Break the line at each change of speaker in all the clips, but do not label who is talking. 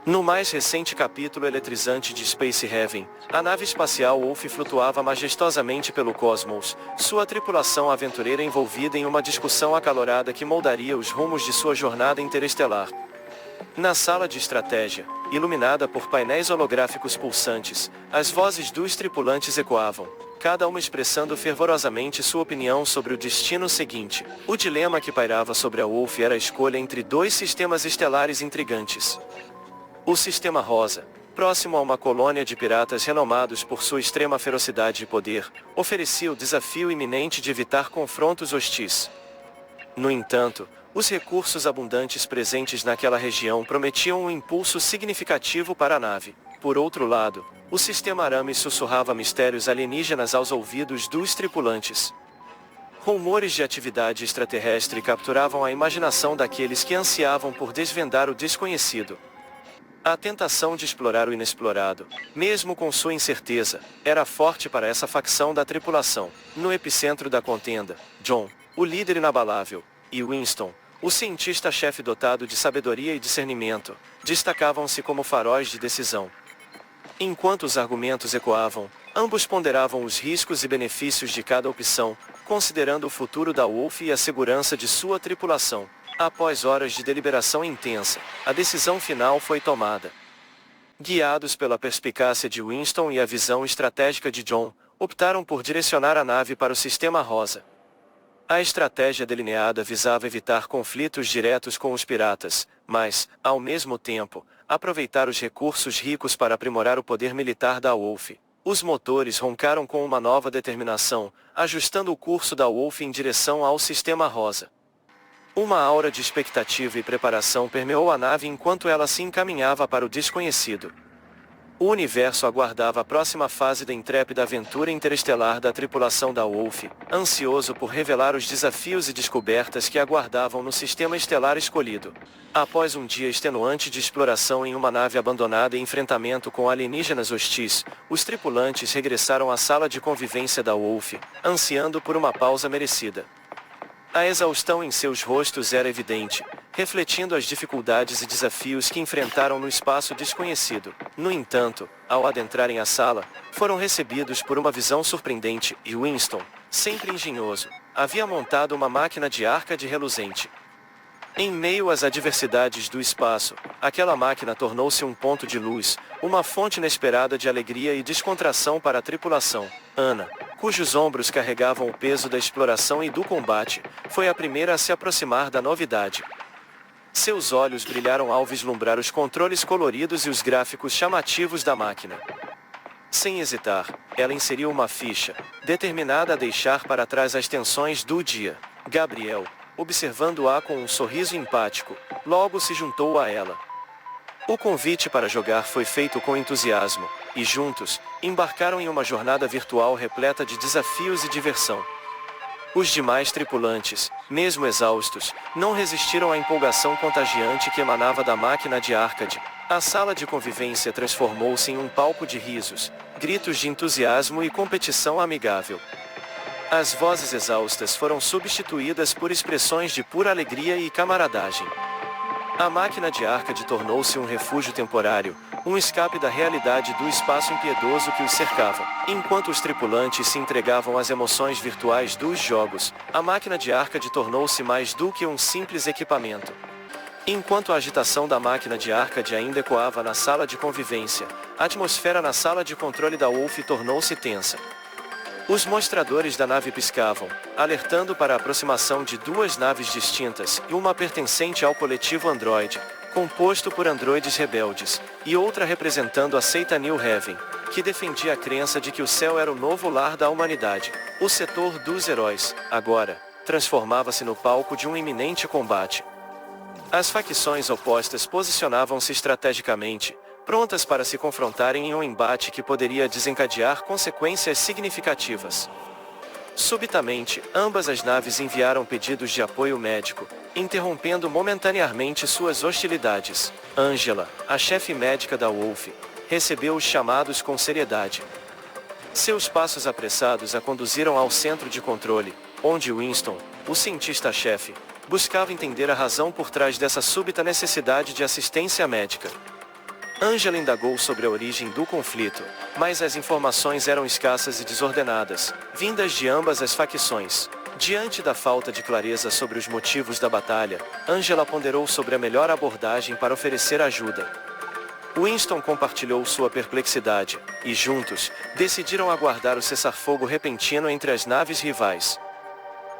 No mais recente capítulo eletrizante de Space Heaven, a nave espacial Wolf flutuava majestosamente pelo cosmos, sua tripulação aventureira envolvida em uma discussão acalorada que moldaria os rumos de sua jornada interestelar. Na sala de estratégia, iluminada por painéis holográficos pulsantes, as vozes dos tripulantes ecoavam, cada uma expressando fervorosamente sua opinião sobre o destino seguinte. O dilema que pairava sobre a Wolf era a escolha entre dois sistemas estelares intrigantes. O Sistema Rosa, próximo a uma colônia de piratas renomados por sua extrema ferocidade e poder, oferecia o desafio iminente de evitar confrontos hostis. No entanto, os recursos abundantes presentes naquela região prometiam um impulso significativo para a nave. Por outro lado, o Sistema Aramis sussurrava mistérios alienígenas aos ouvidos dos tripulantes. Rumores de atividade extraterrestre capturavam a imaginação daqueles que ansiavam por desvendar o desconhecido. A tentação de explorar o inexplorado, mesmo com sua incerteza, era forte para essa facção da tripulação. No epicentro da contenda, John, o líder inabalável, e Winston, o cientista-chefe dotado de sabedoria e discernimento, destacavam-se como faróis de decisão. Enquanto os argumentos ecoavam, ambos ponderavam os riscos e benefícios de cada opção, considerando o futuro da Wolf e a segurança de sua tripulação. Após horas de deliberação intensa, a decisão final foi tomada. Guiados pela perspicácia de Winston e a visão estratégica de John, optaram por direcionar a nave para o Sistema Rosa. A estratégia delineada visava evitar conflitos diretos com os piratas, mas, ao mesmo tempo, aproveitar os recursos ricos para aprimorar o poder militar da Wolf. Os motores roncaram com uma nova determinação, ajustando o curso da Wolf em direção ao Sistema Rosa. Uma aura de expectativa e preparação permeou a nave enquanto ela se encaminhava para o desconhecido. O universo aguardava a próxima fase da intrépida aventura interestelar da tripulação da Wolf, ansioso por revelar os desafios e descobertas que aguardavam no sistema estelar escolhido. Após um dia extenuante de exploração em uma nave abandonada e enfrentamento com alienígenas hostis, os tripulantes regressaram à sala de convivência da Wolf, ansiando por uma pausa merecida. A exaustão em seus rostos era evidente, refletindo as dificuldades e desafios que enfrentaram no espaço desconhecido. No entanto, ao adentrarem a sala, foram recebidos por uma visão surpreendente, e Winston, sempre engenhoso, havia montado uma máquina de arcade reluzente. Em meio às adversidades do espaço, aquela máquina tornou-se um ponto de luz, uma fonte inesperada de alegria e descontração para a tripulação. Anna, cujos ombros carregavam o peso da exploração e do combate, foi a primeira a se aproximar da novidade. Seus olhos brilharam ao vislumbrar os controles coloridos e os gráficos chamativos da máquina. Sem hesitar, ela inseriu uma ficha, determinada a deixar para trás as tensões do dia. Gabriel, observando-a com um sorriso empático, logo se juntou a ela. O convite para jogar foi feito com entusiasmo, e juntos, embarcaram em uma jornada virtual repleta de desafios e diversão. Os demais tripulantes, mesmo exaustos, não resistiram à empolgação contagiante que emanava da máquina de arcade. A sala de convivência transformou-se em um palco de risos, gritos de entusiasmo e competição amigável. As vozes exaustas foram substituídas por expressões de pura alegria e camaradagem. A máquina de arcade tornou-se um refúgio temporário, um escape da realidade do espaço impiedoso que os cercava. Enquanto os tripulantes se entregavam às emoções virtuais dos jogos, a máquina de arcade tornou-se mais do que um simples equipamento. Enquanto a agitação da máquina de arcade ainda ecoava na sala de convivência, a atmosfera na sala de controle da Wolf tornou-se tensa. Os mostradores da nave piscavam, alertando para a aproximação de duas naves distintas, e uma pertencente ao coletivo Android, composto por androides rebeldes, e outra representando a seita New Heaven, que defendia a crença de que o céu era o novo lar da humanidade. O setor dos heróis, agora, transformava-se no palco de um iminente combate. As facções opostas posicionavam-se estrategicamente, prontas para se confrontarem em um embate que poderia desencadear consequências significativas. Subitamente, ambas as naves enviaram pedidos de apoio médico, interrompendo momentaneamente suas hostilidades. Angela, a chefe médica da Wolf, recebeu os chamados com seriedade. Seus passos apressados a conduziram ao centro de controle, onde Winston, o cientista-chefe, buscava entender a razão por trás dessa súbita necessidade de assistência médica. Angela indagou sobre a origem do conflito, mas as informações eram escassas e desordenadas, vindas de ambas as facções. Diante da falta de clareza sobre os motivos da batalha, Angela ponderou sobre a melhor abordagem para oferecer ajuda. Winston compartilhou sua perplexidade, e juntos, decidiram aguardar o cessar-fogo repentino entre as naves rivais.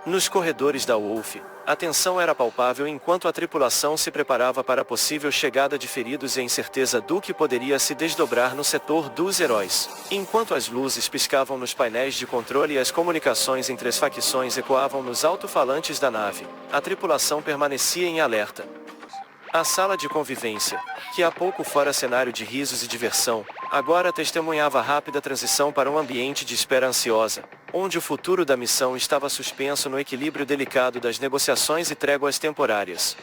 Nos corredores da Wolf, a tensão era palpável enquanto a tripulação se preparava para a possível chegada de feridos e a incerteza do que poderia se desdobrar no setor dos heróis. Enquanto as luzes piscavam nos painéis de controle e as comunicações entre as facções ecoavam nos alto-falantes da nave, a tripulação permanecia em alerta. A sala de convivência, que há pouco fora cenário de risos e diversão, agora testemunhava a rápida transição para um ambiente de espera ansiosa, onde o futuro da missão estava suspenso no equilíbrio delicado das negociações e tréguas temporárias.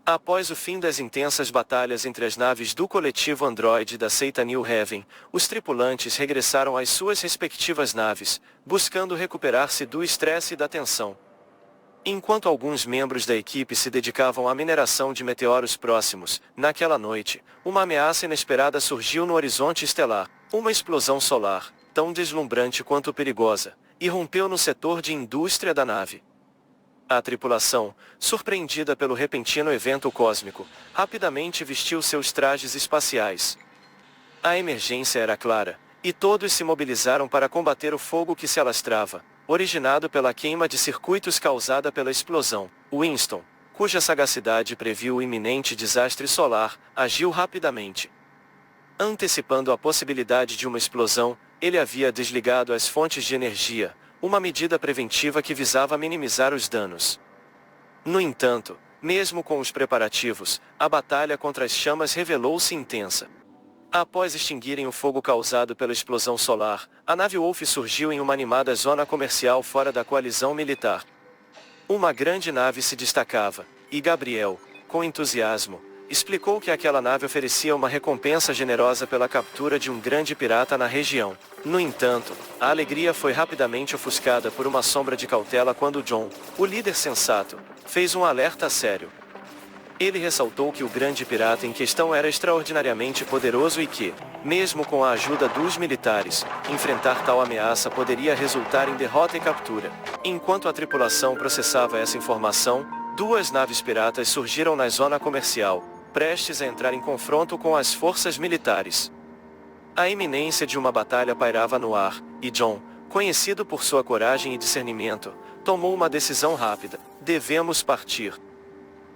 Após o fim das intensas batalhas entre as naves do coletivo Android da seita New Haven, os tripulantes regressaram às suas respectivas naves, buscando recuperar-se do estresse e da tensão. Enquanto alguns membros da equipe se dedicavam à mineração de meteoros próximos, naquela noite, uma ameaça inesperada surgiu no horizonte estelar. Uma explosão solar, tão deslumbrante quanto perigosa, irrompeu no setor de indústria da nave. A tripulação, surpreendida pelo repentino evento cósmico, rapidamente vestiu seus trajes espaciais. A emergência era clara, e todos se mobilizaram para combater o fogo que se alastrava, originado pela queima de circuitos causada pela explosão. Winston, cuja sagacidade previu o iminente desastre solar, agiu rapidamente. Antecipando a possibilidade de uma explosão, ele havia desligado as fontes de energia, uma medida preventiva que visava minimizar os danos. No entanto, mesmo com os preparativos, a batalha contra as chamas revelou-se intensa. Após extinguirem o fogo causado pela explosão solar, a nave Wolf surgiu em uma animada zona comercial fora da coalizão militar. Uma grande nave se destacava, e Gabriel, com entusiasmo, explicou que aquela nave oferecia uma recompensa generosa pela captura de um grande pirata na região. No entanto, a alegria foi rapidamente ofuscada por uma sombra de cautela quando John, o líder sensato, fez um alerta sério. Ele ressaltou que o grande pirata em questão era extraordinariamente poderoso e que, mesmo com a ajuda dos militares, enfrentar tal ameaça poderia resultar em derrota e captura. Enquanto a tripulação processava essa informação, duas naves piratas surgiram na zona comercial, prestes a entrar em confronto com as forças militares. A iminência de uma batalha pairava no ar, e John, conhecido por sua coragem e discernimento, tomou uma decisão rápida: devemos partir.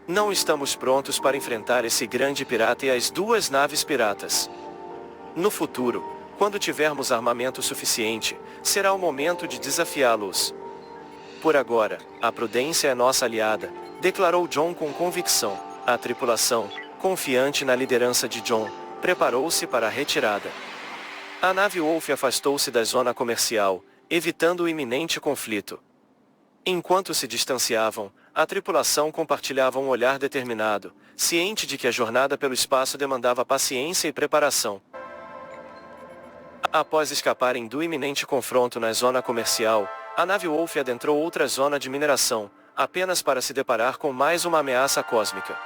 Não estamos prontos para enfrentar esse grande pirata e as duas naves piratas. No futuro, quando tivermos armamento suficiente, será o momento de desafiá-los. Por agora, a prudência é nossa aliada, declarou John com convicção. A tripulação, confiante na liderança de John, preparou-se para a retirada. A nave Wolf afastou-se da zona comercial, evitando o iminente conflito. Enquanto se distanciavam, a tripulação compartilhava um olhar determinado, ciente de que a jornada pelo espaço demandava paciência e preparação. Após escaparem do iminente confronto na zona comercial, a nave Wolf adentrou outra zona de mineração, apenas para se deparar com mais uma ameaça cósmica.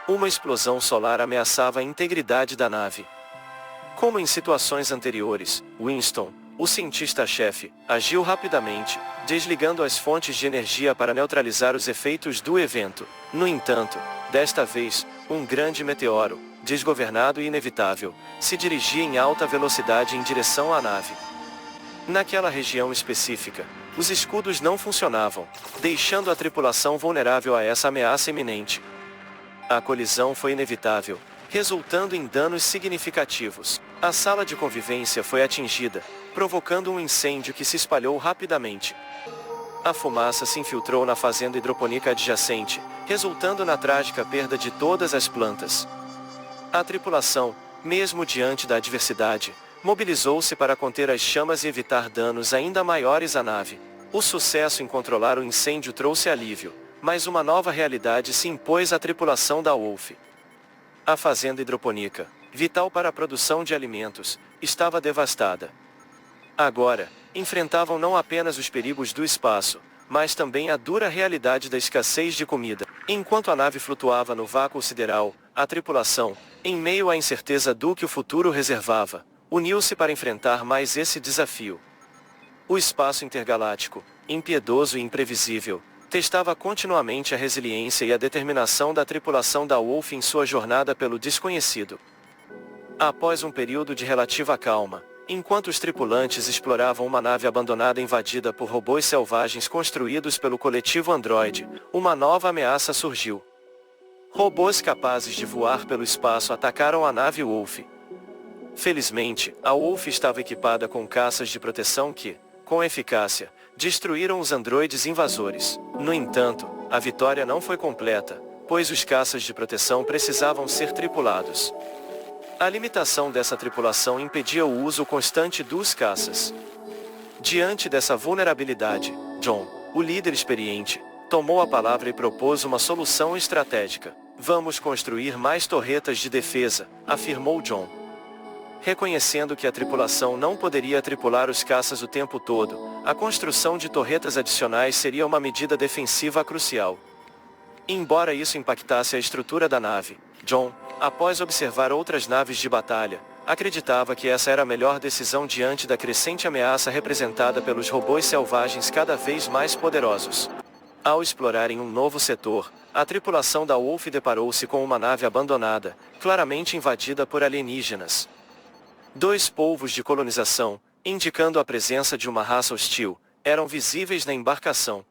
Uma explosão solar ameaçava a integridade da nave. Como em situações anteriores, Winston, o cientista-chefe, agiu rapidamente, desligando as fontes de energia para neutralizar os efeitos do evento. No entanto, desta vez, um grande meteoro, desgovernado e inevitável, se dirigia em alta velocidade em direção à nave. Naquela região específica, os escudos não funcionavam, deixando a tripulação vulnerável a essa ameaça iminente. A colisão foi inevitável, resultando em danos significativos. A sala de convivência foi atingida, provocando um incêndio que se espalhou rapidamente. A fumaça se infiltrou na fazenda hidropônica adjacente, resultando na trágica perda de todas as plantas. A tripulação, mesmo diante da adversidade, mobilizou-se para conter as chamas e evitar danos ainda maiores à nave. O sucesso em controlar o incêndio trouxe alívio, mas uma nova realidade se impôs à tripulação da Wolf. A fazenda hidropônica, vital para a produção de alimentos, estava devastada. Agora, enfrentavam não apenas os perigos do espaço, mas também a dura realidade da escassez de comida. Enquanto a nave flutuava no vácuo sideral, a tripulação, Em meio à incerteza do que o futuro reservava, uniu-se para enfrentar mais esse desafio. O espaço intergaláctico, impiedoso e imprevisível, testava continuamente a resiliência e a determinação da tripulação da Wolf em sua jornada pelo desconhecido. Após um período de relativa calma, enquanto os tripulantes exploravam uma nave abandonada invadida por robôs selvagens construídos pelo coletivo Android, uma nova ameaça surgiu. Robôs capazes de voar pelo espaço atacaram a nave Wolf. Felizmente, a Wolf estava equipada com caças de proteção que, com eficácia, destruíram os androides invasores. No entanto, a vitória não foi completa, pois os caças de proteção precisavam ser tripulados. A limitação dessa tripulação impedia o uso constante dos caças. Diante dessa vulnerabilidade, John, o líder experiente, tomou a palavra e propôs uma solução estratégica. Vamos construir mais torretas de defesa, afirmou John. Reconhecendo que a tripulação não poderia tripular os caças o tempo todo, a construção de torretas adicionais seria uma medida defensiva crucial. Embora isso impactasse a estrutura da nave, John, após observar outras naves de batalha, acreditava que essa era a melhor decisão diante da crescente ameaça representada pelos robôs selvagens cada vez mais poderosos. Ao explorarem um novo setor, a tripulação da Wolf deparou-se com uma nave abandonada, claramente invadida por alienígenas. Dois polvos de colonização, indicando a presença de uma raça hostil, eram visíveis na embarcação.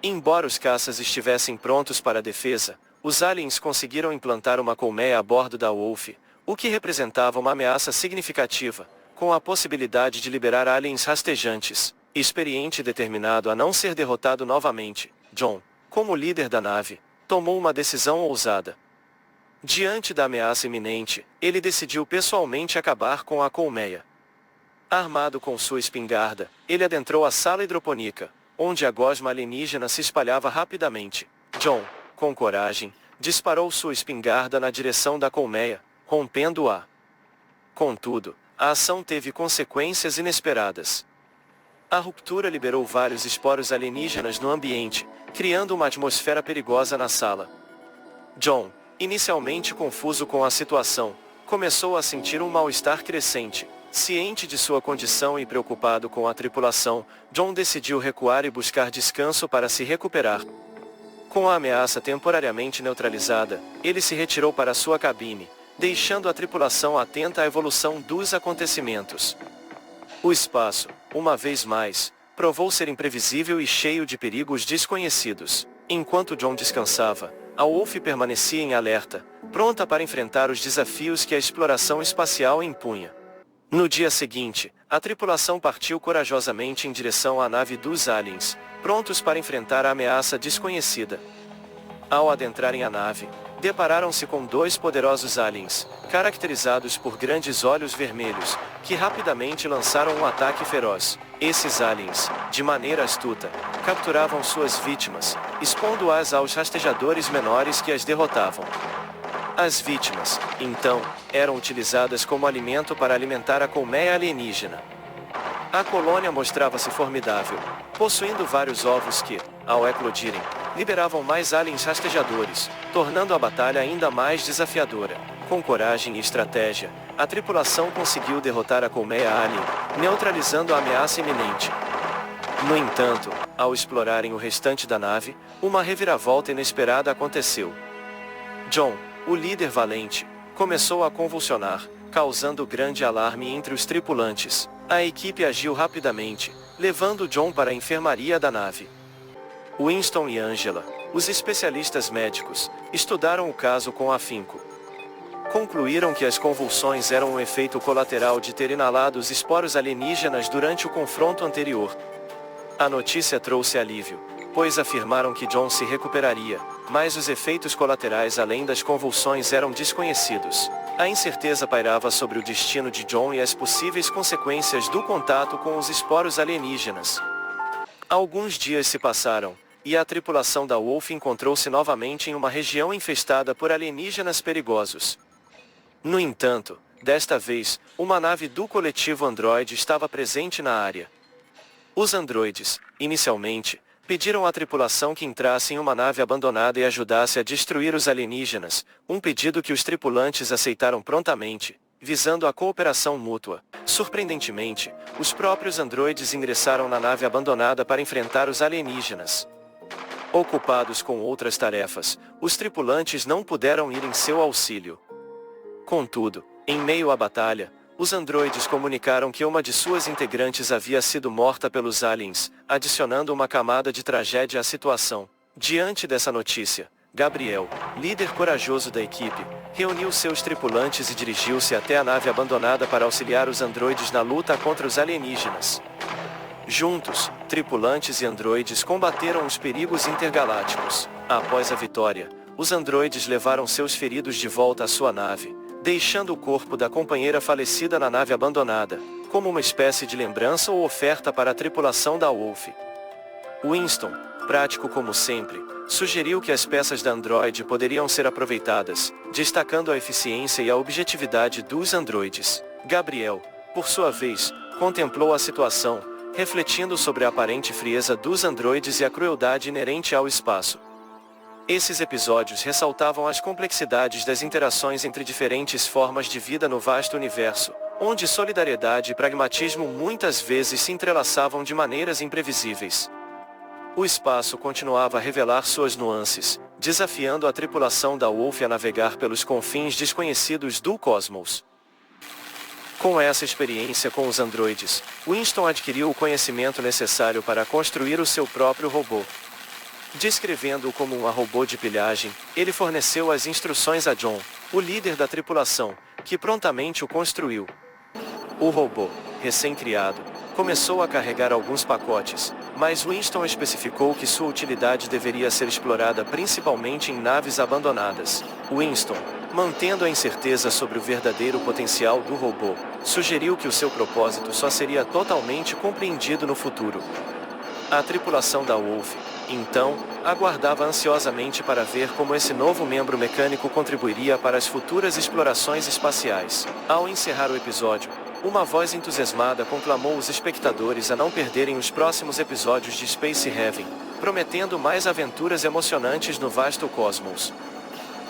Embora os caças estivessem prontos para a defesa, os aliens conseguiram implantar uma colmeia a bordo da Wolf, o que representava uma ameaça significativa, com a possibilidade de liberar aliens rastejantes. Experiente e determinado a não ser derrotado novamente, John, como líder da nave, tomou uma decisão ousada. Diante da ameaça iminente, ele decidiu pessoalmente acabar com a colmeia. Armado com sua espingarda, ele adentrou a sala hidropônica, onde a gosma alienígena se espalhava rapidamente. John, com coragem, disparou sua espingarda na direção da colmeia, rompendo-a. Contudo, a ação teve consequências inesperadas. A ruptura liberou vários esporos alienígenas no ambiente, criando uma atmosfera perigosa na sala. John, inicialmente confuso com a situação, começou a sentir um mal-estar crescente. Ciente de sua condição e preocupado com a tripulação, John decidiu recuar e buscar descanso para se recuperar. Com a ameaça temporariamente neutralizada, ele se retirou para sua cabine, deixando a tripulação atenta à evolução dos acontecimentos. O espaço, uma vez mais, provou ser imprevisível e cheio de perigos desconhecidos. Enquanto John descansava, a Wolf permanecia em alerta, pronta para enfrentar os desafios que a exploração espacial impunha. No dia seguinte, a tripulação partiu corajosamente em direção à nave dos aliens, prontos para enfrentar a ameaça desconhecida. Ao adentrarem a nave, depararam-se com dois poderosos aliens, caracterizados por grandes olhos vermelhos, que rapidamente lançaram um ataque feroz. Esses aliens, de maneira astuta, capturavam suas vítimas, expondo-as aos rastejadores menores que as derrotavam. As vítimas, então, eram utilizadas como alimento para alimentar a colmeia alienígena. A colônia mostrava-se formidável, possuindo vários ovos que, ao eclodirem, liberavam mais aliens rastejadores, tornando a batalha ainda mais desafiadora. Com coragem e estratégia, a tripulação conseguiu derrotar a colmeia alien, neutralizando a ameaça iminente. No entanto, ao explorarem o restante da nave, uma reviravolta inesperada aconteceu. John, o líder valente, começou a convulsionar, causando grande alarme entre os tripulantes. A equipe agiu rapidamente, levando John para a enfermaria da nave. Winston e Angela, os especialistas médicos, estudaram o caso com afinco. Concluíram que as convulsões eram um efeito colateral de ter inalado os esporos alienígenas durante o confronto anterior. A notícia trouxe alívio, pois afirmaram que John se recuperaria, mas os efeitos colaterais além das convulsões eram desconhecidos. A incerteza pairava sobre o destino de John e as possíveis consequências do contato com os esporos alienígenas. Alguns dias se passaram, e a tripulação da Wolf encontrou-se novamente em uma região infestada por alienígenas perigosos. No entanto, desta vez, uma nave do coletivo Android estava presente na área. Os androides, inicialmente, Pediram à tripulação que entrasse em uma nave abandonada e ajudasse a destruir os alienígenas, um pedido que os tripulantes aceitaram prontamente, visando a cooperação mútua. Surpreendentemente, os próprios androides ingressaram na nave abandonada para enfrentar os alienígenas. Ocupados com outras tarefas, os tripulantes não puderam ir em seu auxílio. Contudo, em meio à batalha, os androides comunicaram que uma de suas integrantes havia sido morta pelos aliens, adicionando uma camada de tragédia à situação. Diante dessa notícia, Gabriel, líder corajoso da equipe, reuniu seus tripulantes e dirigiu-se até a nave abandonada para auxiliar os androides na luta contra os alienígenas. Juntos, tripulantes e androides combateram os perigos intergalácticos. Após a vitória, os androides levaram seus feridos de volta à sua nave, deixando o corpo da companheira falecida na nave abandonada, como uma espécie de lembrança ou oferta para a tripulação da Wolf. Winston, prático como sempre, sugeriu que as peças da androide poderiam ser aproveitadas, destacando a eficiência e a objetividade dos androides. Gabriel, por sua vez, contemplou a situação, refletindo sobre a aparente frieza dos androides e a crueldade inerente ao espaço. Esses episódios ressaltavam as complexidades das interações entre diferentes formas de vida no vasto universo, onde solidariedade e pragmatismo muitas vezes se entrelaçavam de maneiras imprevisíveis. O espaço continuava a revelar suas nuances, desafiando a tripulação da Wolf a navegar pelos confins desconhecidos do cosmos. Com essa experiência com os androides, Winston adquiriu o conhecimento necessário para construir o seu próprio robô. Descrevendo-o como um robô de pilhagem, ele forneceu as instruções a John, o líder da tripulação, que prontamente o construiu. O robô, recém-criado, começou a carregar alguns pacotes, mas Winston especificou que sua utilidade deveria ser explorada principalmente em naves abandonadas. Winston, mantendo a incerteza sobre o verdadeiro potencial do robô, sugeriu que o seu propósito só seria totalmente compreendido no futuro. A tripulação da Wolf, então, aguardava ansiosamente para ver como esse novo membro mecânico contribuiria para as futuras explorações espaciais. Ao encerrar o episódio, uma voz entusiasmada conclamou os espectadores a não perderem os próximos episódios de Space Heaven, prometendo mais aventuras emocionantes no vasto cosmos.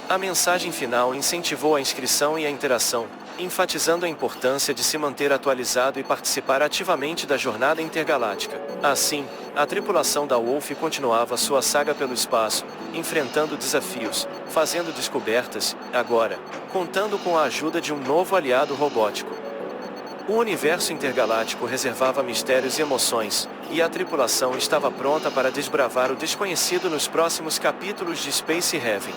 A mensagem final incentivou a inscrição e a interação, enfatizando a importância de se manter atualizado e participar ativamente da jornada intergaláctica. Assim, a tripulação da Wolf continuava sua saga pelo espaço, enfrentando desafios, fazendo descobertas, agora, contando com a ajuda de um novo aliado robótico. O universo intergaláctico reservava mistérios e emoções, e a tripulação estava pronta para desbravar o desconhecido nos próximos capítulos de Space Heaven.